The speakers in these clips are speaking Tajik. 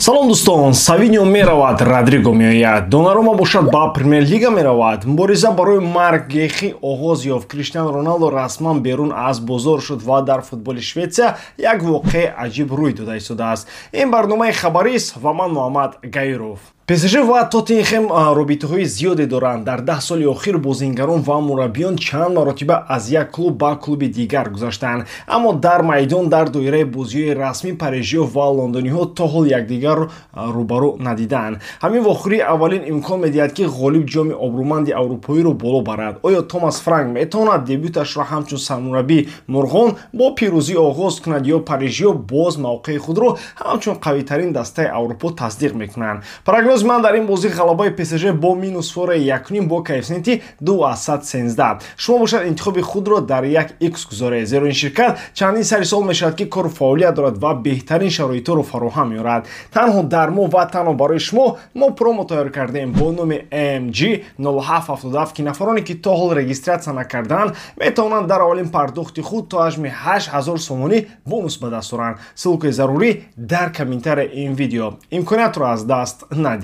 салом дӯстон, Савиньо меравад, Родриго меояд, Донарумма бошад ба Премер-лига меравад, мубориза барои маргехӣ оғоз ёфт, Криштиану Роналду расман берун аз бозор шуд ва дар футболи Шветсия як воқеъ аҷиб рӯй дода истодааст. Ин барномаи хабарист ва ман Муҳаммад Гаиров. ПСЖ ва Тоттенхем робитаҳои зиёде доранд. Дар 10 соли охир бозингарон ва мураббиён чанд маротиба аз як клуб ба клуби дигар гузаштанд, аммо дар майдон дар доираи бозиҳои расмӣ парижиё ва лондониҳо то ҳол якдигарро рӯбарӯ надиданд. Ҳамин вохӯрӣ аввалин имкон медиҳад ки ғолиб ҷоми обрӯманди аврупоиро боло барад. Оё Томас Франк метавонад дебюташро ҳамчун сармураббии мурғон бо пирӯзӣ оғоз кунад ё парижиё боз мавқеи худро ҳамчун қавитарин дастаи Аврупо тасдиқ мекунанд? Прогнози ман дар ин бозӣ ғалабаи ПСЖ бо -4 1.5 бо коэффициенти 2.13. Шумо бошад интихоби худро дар 1x гузоред, зеро ин ширкат чандин сари сол мешавад ки кору фаъолият дорад ва беҳтарин шароитҳоро фароҳам меорад. Танҳо дар мо ва танҳо барои шумо мо промо тайёр кардем бо номи AMG 0777 ки нафароне ки то ҳол регистратсия накардаанд метавонанд дар аввалин пардохти худ то ҳаҷми 8000 сомонӣ бонус ба даст оранд. Ссилкаи зарурӣ дар комментарияи ин видео. Имкониятро аз даст надиҳед.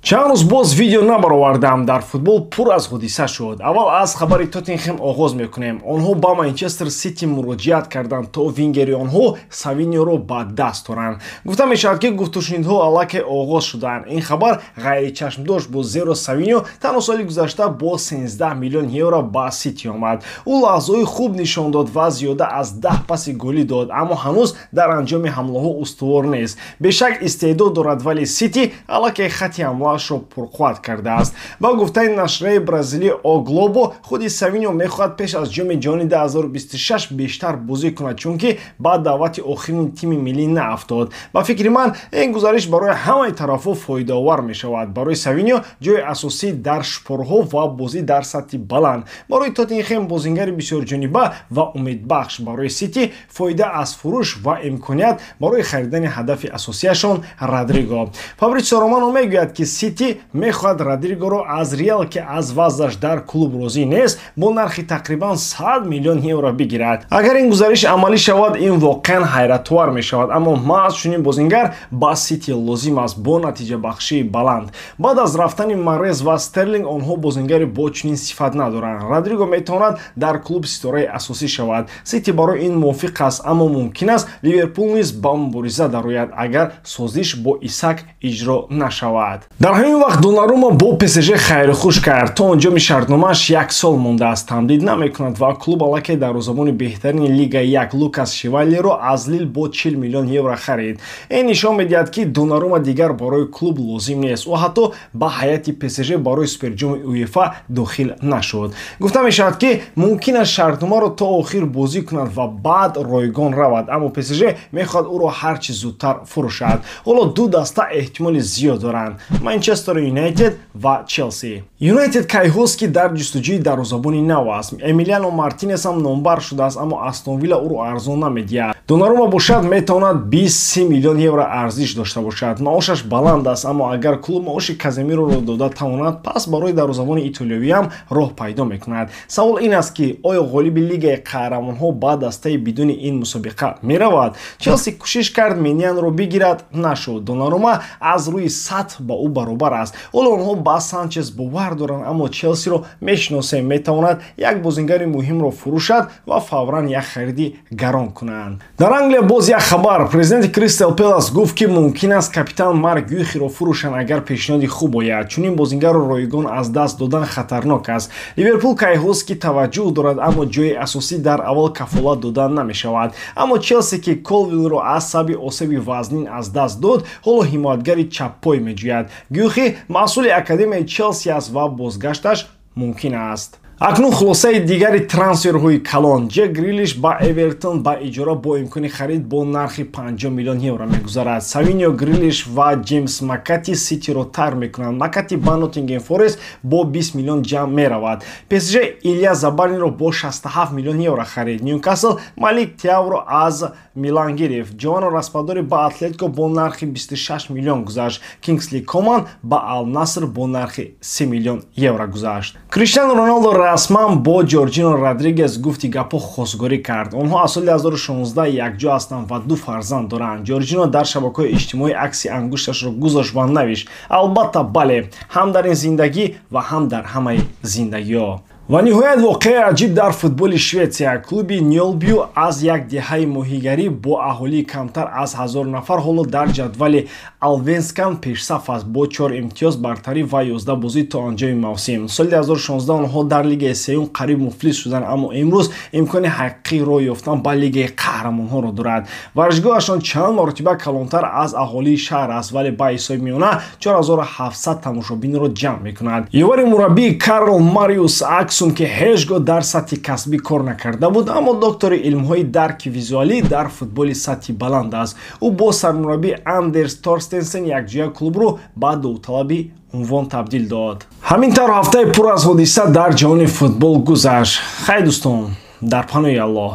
Чанд рӯз боз видео набаровардам. Дар футбол пур аз ҳодиса шуд. Аввал аз хабари Тоттенхем оғоз мекунем. Онҳо ба Манчестер Сити муроҷиат карданд то вингери онҳо Савиньоро ба даст оранд. Гуфта мешавад ки гуфтушунидҳо аллакай оғоз шуданд. Ин хабар ғайричашмдош буд, зеро Савиньо танҳо соли гузашта бо 13 миллион евро ба Сити омад. Ӯ лаҳзаҳои хуб нишон дод ва зиёда аз 10 паси голӣ дод, аммо ҳанӯз дар анҷоми ҳамлаҳо устувор нест. Бешак истеъдод дорад, вале Сити аллакай хати ҳамла шо пурқувват кардааст. Ба гуфтаи нашраи бразилӣ О Глобо, худи Савиньо мехоҳад пеш аз ҷоми ҷоҳонии 2026 бештар бозӣ кунад, чунки ба даъвати охирини тими миллӣ наафтод. Ба фикри ман ин гузариш барои ҳамаи тарафҳо фоидаовар мешавад. Барои Савиньо ҷои асосӣ дар шпорҳо ва бозӣ дар сатҳи баланд. Барои Тоттенхем бозингари бисёрҷониба ва умедбахш. Барои Сити фоида аз фурӯш ва имконият барои харидани ҳадафи асосияшон Родриго. Фабричио Романо мегӯяд ки Сити мехоҳад Родригоро аз Реал ки аз вазъаш дар клуб розӣ нест бо нархи тақрибан 100 миллион евро бигирад. Агар ин гузариш амалӣ шавад, ин воқеан ҳайратовар мешавад, аммо маҳз чунин бозингар ба Сити лозим аст бо натиҷабахшии баланд. Баъд аз рафтани Марез ва Стерлинг онҳо бозингари бо чунин сифат надоранд. Родриго метавонад дар клуб ситораи асосӣ шавад. Сити барои ин мувофиқ аст, аммо мумкин аст Ливерпул низ ба мубориза дарояд агар созиш бо Исак иҷро нашавад. Дар ҳамин вақт Донарумма бо ПСЖ хайрухуш кард. То онҷоми шартномааш 1 сол мондааст. Тамдид намекунад ва клуб аллакай дарвозабони беҳтарини Лига 1 Лукас Шевальеро аз Лил бо 40 миллион евро харид. Ин нишон медиҳад ки Донарумма дигар барои клуб лозим нест. Ӯ ҳатто ба ҳайати ПСЖ барои суперҷоми УЕФА дохил нашуд. Гуфта мешавад ки мумкин аст шартномаро то охир бозӣ кунад ва баъд ройгон равад, аммо ПСЖ мехоҳад ӯро ҳар чӣ зудтар фурӯшад. Ҳоло ду даста эҳтимоли зиёд доранд: Манчестер Юнайтед ва Челси. Юнайтед кайҳост ки дар ҷустуҷӯи дарвозабони нав аст. Эмилиано Мартинес ҳам номбар шудааст, аммо Астон Вилла ӯро арзон намедиҳад. Донарумма бошад метавонад 23 миллион евро арзиш дошта бошад. Маошаш баланд аст, аммо агар клуб маоши Каземироро дода тавонад, пас барои дарвозабони итолиёвиам роҳ пайдо мекунад. Савол ин аст ки оё ғолиби Лигаи Қаҳрамонҳо ба дастаи бидуни ин мусобиқа меравад? Челси кӯшиш кард Меньянро бигирад, нашуд. Донарумма аз рӯи сатҳ ба ӯ баробар аст. Ҳоло онҳо ба Санчес бовар доранд, аммо Челсиро мешиносем, метавонад як бозингари муҳимро фурӯшад ва фавран як хариди гарон кунанд. Дар Англия боз як хабар. Президенти Кристал Пэлас гуфт ки мумкин аст капитан Марк Гюхиро фурӯшанд агар пешниҳоди хуб ояд. Чунин бозингарро ройгон аз даст додан хатарнок аст. Ливерпул кайҳост ки таваҷҷӯҳ дорад, аммо ҷои асосӣ дар аввал кафолат додан намешавад. Аммо Челси ки Колвилро аз сабаби осеби вазнин аз даст дод, ҳоло ҳимоятгари чаппой меҷӯяд. Гюхи масъули академияи Челси аст ва бозгашташ мумкин аст. акнун хулосаи дигари трансферҳои калон. Ҷек Грилиш ба Эвертон ба иҷора бо имкони харид бо нархи 50 миллион евро мегузарад. Савиньо, Грилиш ва Ҷеймс Макати Ситиро тарк мекунанд. Макати ба Ноттингем Форест бо 20 миллион ҷамъ меравад. ПСЖ Илия Забарниро бо 67 миллион евро харид. Ньюкасл Малик Тиавро аз Милан гирифт. Ҷовано Распадори ба Атлетико бо нархи 26 миллион гузашт. Кингсли Коман ба Ал Наср бо нархи 3 миллион евро гузашт. Криштиану Роналду расман бо Ҷорҷино Родригес гуфти гапҳо хосгорӣ кард. Онҳо аз соли 2016 якҷо ҳастанд ва ду фарзанд доранд. Ҷорҷино дар шабакаҳои иҷтимоӣ акси ангушташро гузошт ва навишт: албатта бале, ҳам дар ин зиндагӣ ва ҳам дар ҳамаи зиндагиҳо. Ва ниҳоят воқеаи аҷиб дар футболи Шветсия. Клуби Нёлбю аз як деҳаи моҳигарӣ бо аҳолии камтар аз 1000 нафар ҳоло дар ҷадвали Алвенскан пешсаф аст бо 4 имтиёз бартарӣ ва 11 бозӣ то анҷоми мавсим. Соли 2016 онҳо дар Лигаи сеюм қариб муфлис шуданд, аммо имрӯз имкони ҳақиқӣ роҳ ёфтан ба Лигаи қаҳрамонҳоро дорад. Варзишгоҳашон чанд маротиба калонтар аз аҳолии шаҳр аст, вале ба ҳисоби миёна 4700 тамошобинро ҷамъ мекунад. ёвари мураббӣ Карл Мариус аксун ки ҳеҷ гоҳ дар сатҳи касбӣ кор накарда буд, аммо доктори илмҳои дарки визуалӣ дар футболи сатҳи баланд аст. ӯ бо сармураббӣ Андерс Торстенсен якҷоя клубро ба довталаби унвон табдил дод. ҳамин тавр ҳафтаи пур аз ҳодиса дар ҷаҳони футбол гузашт. Хай дӯстон, дар паноҳи Аллоҳ.